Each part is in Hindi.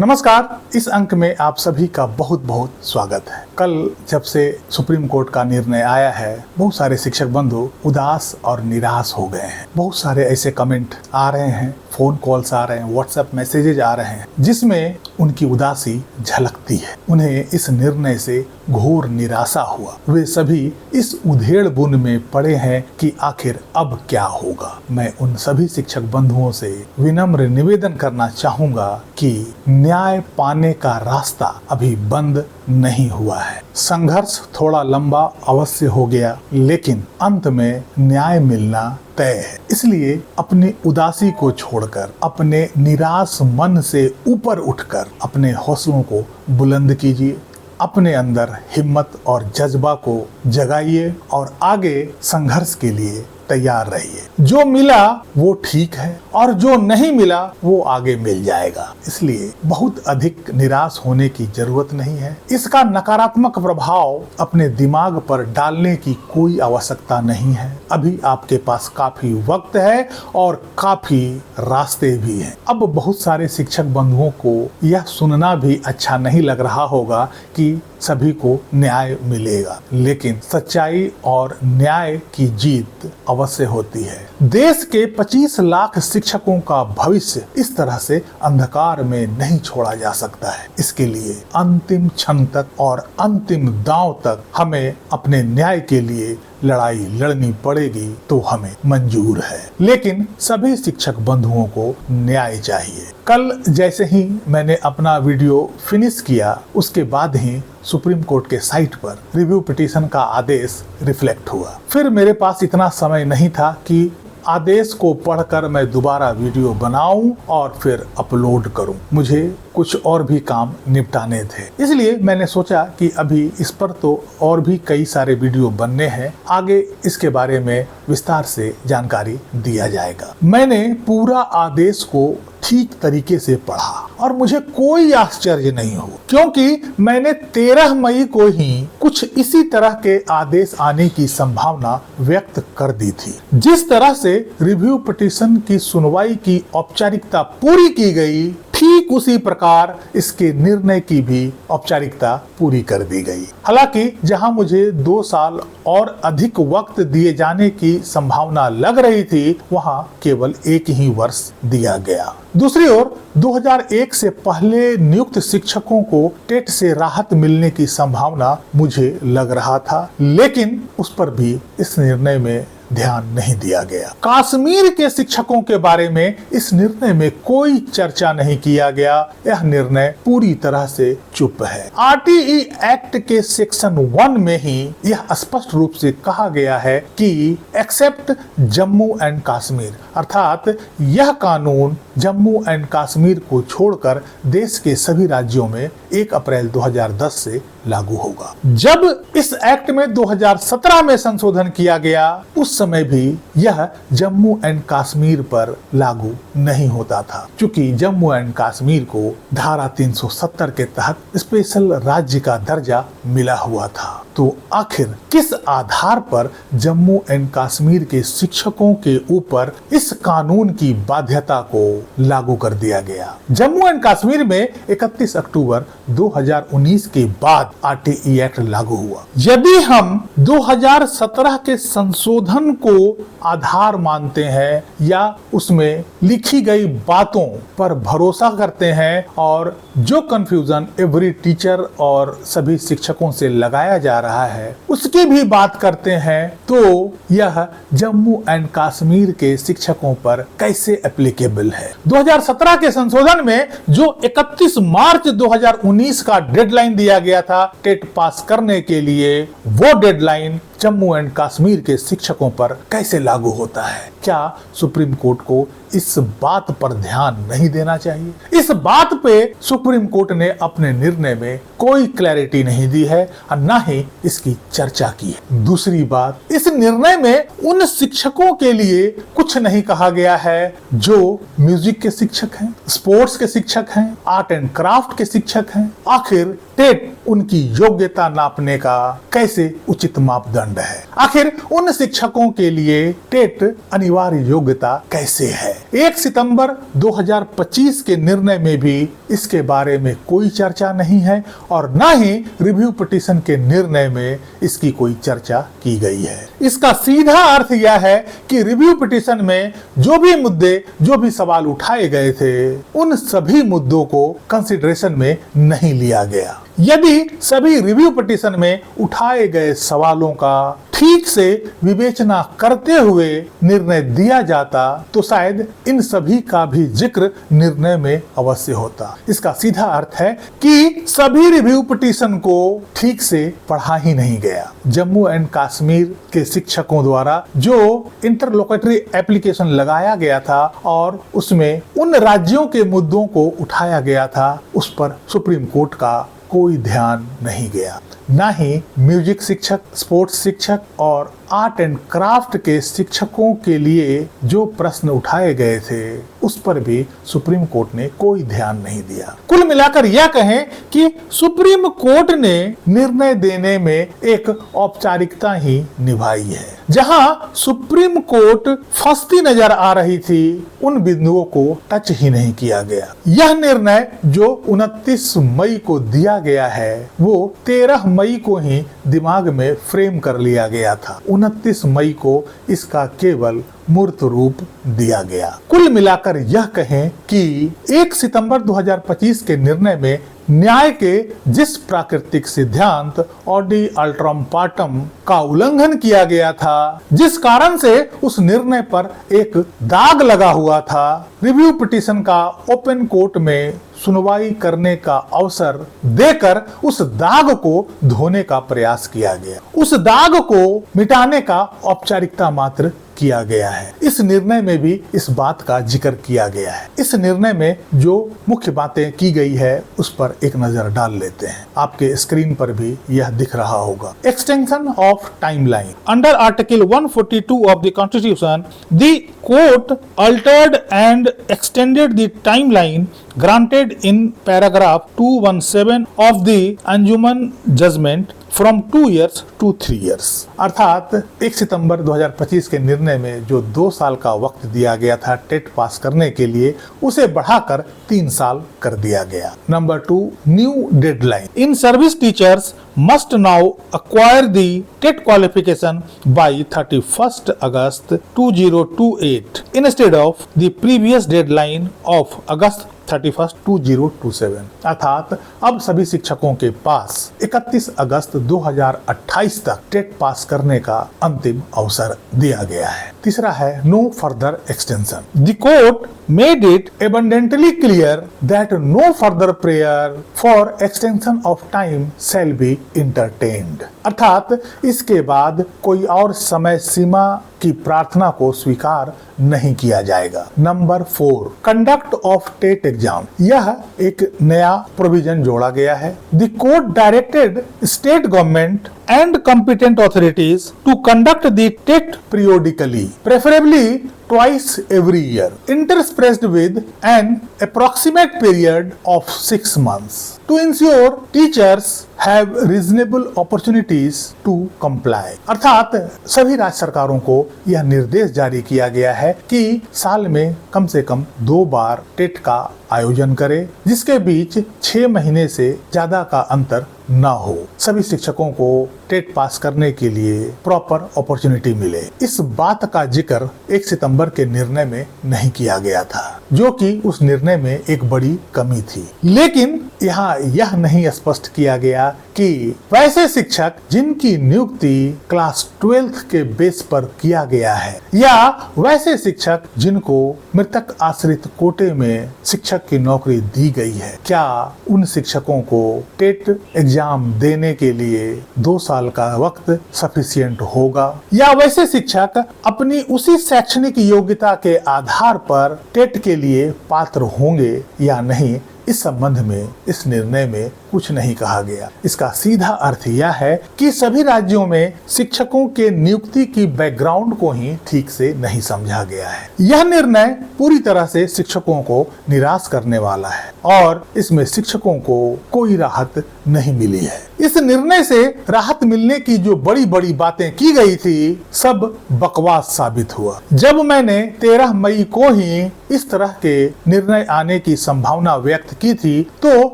नमस्कार। इस अंक में आप सभी का बहुत बहुत स्वागत है। कल जब से सुप्रीम कोर्ट का निर्णय आया है, बहुत सारे शिक्षक बंधु उदास और निराश हो गए हैं। बहुत सारे ऐसे कमेंट आ रहे हैं, फोन कॉल्स आ रहे हैं, व्हाट्सएप मैसेजेज आ रहे हैं, जिसमें उनकी उदासी झलकती है। उन्हें इस निर्णय से घोर निराशा हुआ। वे सभी इस उधेड़ बुन में पड़े हैं कि आखिर अब क्या होगा। मैं उन सभी शिक्षक बंधुओं से विनम्र निवेदन करना चाहूंगा कि न्याय पाने का रास्ता अभी बंद नहीं हुआ है। संघर्ष थोड़ा लंबा अवश्य हो गया, लेकिन अंत में न्याय मिलना तय है। इसलिए अपनी उदासी को छोड़कर, अपने निराश मन से ऊपर उठकर अपने हौसलों को बुलंद कीजिए, अपने अंदर हिम्मत और जज्बा को जगाइए और आगे संघर्ष के लिए तैयार रहिए। जो मिला वो ठीक है और जो नहीं मिला वो आगे मिल जाएगा। इसलिए बहुत अधिक निराश होने की जरूरत नहीं है। इसका नकारात्मक प्रभाव अपने दिमाग पर डालने की कोई आवश्यकता नहीं है। अभी आपके पास काफी वक्त है और काफी रास्ते भी हैं। अब बहुत सारे शिक्षक बंधुओं को यह सुनना भी अच्छा नहीं लग रहा होगा कि सभी को न्याय मिलेगा, लेकिन सच्चाई और न्याय की जीत अवश्य होती है। देश के 25 लाख शिक्षकों का भविष्य इस तरह से अंधकार में नहीं छोड़ा जा सकता है। इसके लिए अंतिम क्षण तक और अंतिम दांव तक हमें अपने न्याय के लिए लड़ाई लड़नी पड़ेगी, तो हमें मंजूर है। लेकिन सभी शिक्षक बंधुओं को न्याय चाहिए। कल जैसे ही मैंने अपना वीडियो फिनिश किया, उसके बाद ही सुप्रीम कोर्ट के साइट पर रिव्यू पिटीशन का आदेश रिफ्लेक्ट हुआ। फिर मेरे पास इतना समय नहीं था कि आदेश को पढ़कर मैं दोबारा वीडियो बनाऊं और फिर अपलोड करूं। मुझे कुछ और भी काम निपटाने थे, इसलिए मैंने सोचा कि अभी इस पर तो और भी कई सारे वीडियो बनने हैं, आगे इसके बारे में विस्तार से जानकारी दिया जाएगा। मैंने पूरा आदेश को ठीक तरीके से पढ़ा और मुझे कोई आश्चर्य नहीं हुआ, क्योंकि मैंने 13 मई को ही कुछ इसी तरह के आदेश आने की संभावना व्यक्त कर दी थी। जिस तरह से रिव्यू पिटीशन की सुनवाई की औपचारिकता पूरी की गई, ठीक उसी प्रकार इसके निर्णय की भी औपचारिकता पूरी कर दी गई। हालांकि जहां मुझे 2 साल और अधिक वक्त दिए जाने की संभावना लग रही थी, वहां केवल 1 ही वर्ष दिया गया। दूसरी ओर 2001 से पहले नियुक्त शिक्षकों को टेट से राहत मिलने की संभावना मुझे लग रहा था, लेकिन उस पर भी इस निर्णय में ध्यान नहीं दिया गया। कश्मीर के शिक्षकों के बारे में इस निर्णय में कोई चर्चा नहीं किया गया। यह निर्णय पूरी तरह से चुप है। आरटीई एक्ट के सेक्शन 1 में ही यह स्पष्ट रूप से कहा गया है कि एक्सेप्ट जम्मू एंड कश्मीर, अर्थात यह कानून जम्मू एंड कश्मीर को छोड़कर देश के सभी राज्यों में 1 अप्रैल 2010 से लागू होगा। जब इस एक्ट में 2017 में संशोधन किया गया, उस समय भी यह जम्मू एंड कश्मीर पर लागू नहीं होता था, क्योंकि जम्मू एंड कश्मीर को धारा 370 के तहत स्पेशल राज्य का दर्जा मिला हुआ था। तो आखिर किस आधार पर जम्मू एंड कश्मीर के शिक्षकों के ऊपर इस कानून की बाध्यता को लागू कर दिया गया? जम्मू एंड कश्मीर में 31 अक्टूबर 2019 के बाद आरटीई एक्ट लागू हुआ। यदि हम 2017 के संशोधन को आधार मानते हैं या उसमें लिखी गई बातों पर भरोसा करते हैं और जो कंफ्यूजन एवरी टीचर और सभी शिक्षकों से लगाया जा रहा है उसकी भी बात करते हैं, तो यह जम्मू एंड कश्मीर के शिक्षकों पर कैसे एप्लीकेबल है? 2017 के संशोधन में जो 31 मार्च 2019 का डेडलाइन दिया गया था टेट पास करने के लिए, वो डेडलाइन जम्मू एंड कश्मीर के शिक्षकों पर कैसे लागू होता है? क्या सुप्रीम कोर्ट को इस बात पर ध्यान नहीं देना चाहिए? इस बात पे सुप्रीम कोर्ट ने अपने निर्णय में कोई क्लैरिटी नहीं दी है और न ही इसकी चर्चा की है। दूसरी बात, इस निर्णय में उन शिक्षकों के लिए कुछ नहीं कहा गया है जो म्यूजिक के शिक्षक हैं, स्पोर्ट्स के शिक्षक हैं, आर्ट एंड क्राफ्ट के शिक्षक हैं। आखिर टेट उनकी योग्यता नापने का कैसे उचित मापदंड है? आखिर उन शिक्षकों के लिए टेट अनिवार्य अनिवार्य योग्यता कैसे है। 1 सितंबर 2025 के निर्णय में भी इसके बारे में कोई चर्चा नहीं है और न ही रिव्यू पिटीशन के निर्णय में इसकी कोई चर्चा की गई है। इसका सीधा अर्थ यह है कि रिव्यू पिटीशन में जो भी मुद्दे, जो भी सवाल उठाए गए थे, उन सभी मुद्दों को कंसिडरेशन में नहीं लिया गया। यदि सभी रिव्यू पिटीशन में उठाए गए सवालों का ठीक से विवेचना करते हुए निर्णय दिया जाता तो शायद इन सभी का भी जिक्र निर्णय में अवश्य होता। इसका सीधा अर्थ है कि सभी रिव्यू पिटीशन को ठीक से पढ़ा ही नहीं गया। जम्मू एंड कश्मीर के शिक्षकों द्वारा जो इंटरलोकेटरी एप्लीकेशन लगाया गया था और उसमें उन राज्यों के मुद्दों को उठाया गया था, उस पर सुप्रीम कोर्ट का कोई ध्यान नहीं गया। ना ही म्यूजिक शिक्षक, स्पोर्ट्स शिक्षक और आर्ट एंड क्राफ्ट के शिक्षकों के लिए जो प्रश्न उठाए गए थे उस पर भी सुप्रीम कोर्ट ने कोई ध्यान नहीं दिया। कुल मिलाकर यह कहें कि सुप्रीम कोर्ट ने निर्णय देने में एक औपचारिकता ही निभाई है। जहां सुप्रीम कोर्ट फंसती नजर आ रही थी, उन बिंदुओं को टच ही नहीं किया गया। यह निर्णय जो 29 मई को दिया गया है वो 13 मई को ही दिमाग में फ्रेम कर लिया गया था। 29 मई को इसका केवल मूर्त रूप दिया गया। कुल मिलाकर यह कहें कि 1 सितंबर 2025 के निर्णय में न्याय के जिस प्राकृतिक सिद्धांत ऑडी अल्ट्रम पार्टम का उल्लंघन किया गया था, जिस कारण से उस निर्णय पर एक दाग लगा हुआ था, रिव्यू पिटीशन का ओपन कोर्ट में सुनवाई करने का अवसर देकर उस दाग को धोने का प्रयास किया गया। उस दाग को मिटाने का औपचारिकता मात्र किया गया है। इस निर्णय में भी इस बात का जिक्र किया गया है। इस निर्णय में जो मुख्य बातें की गई है उस पर एक नजर डाल लेते हैं। आपके स्क्रीन पर भी यह दिख रहा होगा। Extension of timeline under article 142 of the constitution, the court Altered and extended the timeline granted in paragraph 217 of the Anjuman judgment from 2 years to 3 years। अर्थात 1 सितंबर 2025 के निर्णय में जो 2 साल का वक्त दिया गया था टेट पास करने के लिए, उसे बढ़ाकर 3 साल कर दिया गया। Number 2, new deadline in service teachers must now acquire the TET qualification by 31st August 2028 instead of the previous deadline of August 31st 2027। अर्थात अब सभी शिक्षकों के पास 31 अगस्त 2028 तक टेट पास करने का अंतिम अवसर दिया गया है। तीसरा है no further extension. The court made it abundantly clear that no further prayer for extension of time shall be entertained। अर्थात इसके बाद कोई और समय सीमा की प्रार्थना को स्वीकार नहीं किया जाएगा। Number 4, conduct of TET exam. यह एक नया प्रोविजन जोड़ा गया है। The court directed state government and competent authorities to conduct the TET periodically, preferably twice every year, interspersed with an approximate period of 6 months, to ensure teachers have reasonable opportunities to comply। अर्थात सभी राज्य सरकारों को यह निर्देश जारी किया गया है कि साल में कम से कम 2 बार टेट का आयोजन करे, जिसके बीच 6 महीने से ज्यादा का अंतर न हो। सभी शिक्षकों को टेट पास करने के लिए प्रॉपर अपॉर्चुनिटी मिले। इस बात का जिक्र 1 सितंबर के निर्णय में नहीं किया गया था, जो कि उस निर्णय में एक बड़ी कमी थी। लेकिन यहाँ यह नहीं स्पष्ट किया गया कि वैसे शिक्षक जिनकी नियुक्ति क्लास 12th के बेस पर किया गया है, या वैसे शिक्षक जिनको मृतक आश्रित कोटे में शिक्षक की नौकरी दी गई है, क्या उन शिक्षकों को टेट एग्जाम देने के लिए 2 साल का वक्त सफिशिएंट होगा, या वैसे शिक्षक अपनी उसी शैक्षणिक योग्यता के आधार पर टेट के लिए पात्र होंगे या नहीं, इस संबंध में इस निर्णय में कुछ नहीं कहा गया। इसका सीधा अर्थ यह है कि सभी राज्यों में शिक्षकों के नियुक्ति की बैकग्राउंड को ही ठीक से नहीं समझा गया है। यह निर्णय पूरी तरह से शिक्षकों को निराश करने वाला है और इसमें शिक्षकों को कोई राहत नहीं मिली है। इस निर्णय से राहत मिलने की जो बड़ी बड़ी बातें की गई थी, सब बकवास साबित हुआ। जब मैंने 13 मई को ही इस तरह के निर्णय आने की संभावना व्यक्त की थी तो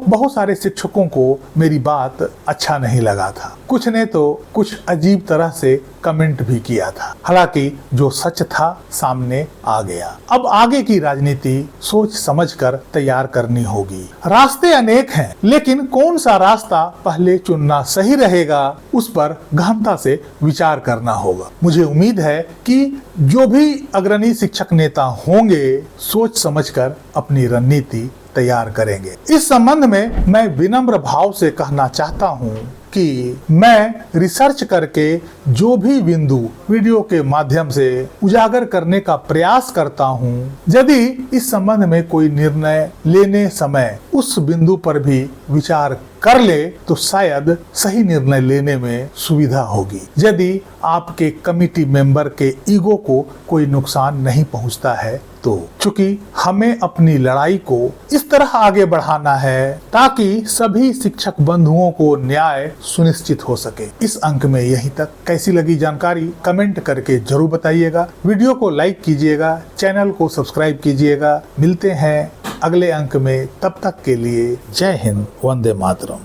बहुत सारे शिक्षकों को मेरी बात अच्छा नहीं लगा था। कुछ ने तो कुछ अजीब तरह से कमेंट भी किया था। हालांकि जो सच था सामने आ गया। अब आगे की राजनीति सोच समझकर तैयार करनी होगी। रास्ते अनेक हैं, लेकिन कौन सा रास्ता पहले चुनना सही रहेगा उस पर गहनता से विचार करना होगा। मुझे उम्मीद है कि जो भी अग्रणी शिक्षक नेता होंगे सोच समझकर अपनी रणनीति तैयार करेंगे। इस संबंध में मैं विनम्र भाव से कहना चाहता हूँ कि मैं रिसर्च करके जो भी बिंदु वीडियो के माध्यम से उजागर करने का प्रयास करता हूँ, यदि इस संबंध में कोई निर्णय लेने समय उस बिंदु पर भी विचार कर ले तो शायद सही निर्णय लेने में सुविधा होगी। यदि आपके कमिटी मेंबर के ईगो को कोई नुकसान नहीं पहुंचता है तो, चूंकि हमें अपनी लड़ाई को इस तरह आगे बढ़ाना है ताकि सभी शिक्षक बंधुओं को न्याय सुनिश्चित हो सके। इस अंक में यहीं तक। कैसी लगी जानकारी कमेंट करके जरूर बताइएगा। वीडियो को लाइक कीजिएगा, चैनल को सब्सक्राइब कीजिएगा। मिलते हैं अगले अंक में, तब तक के लिए जय हिंद, वंदे मातरम।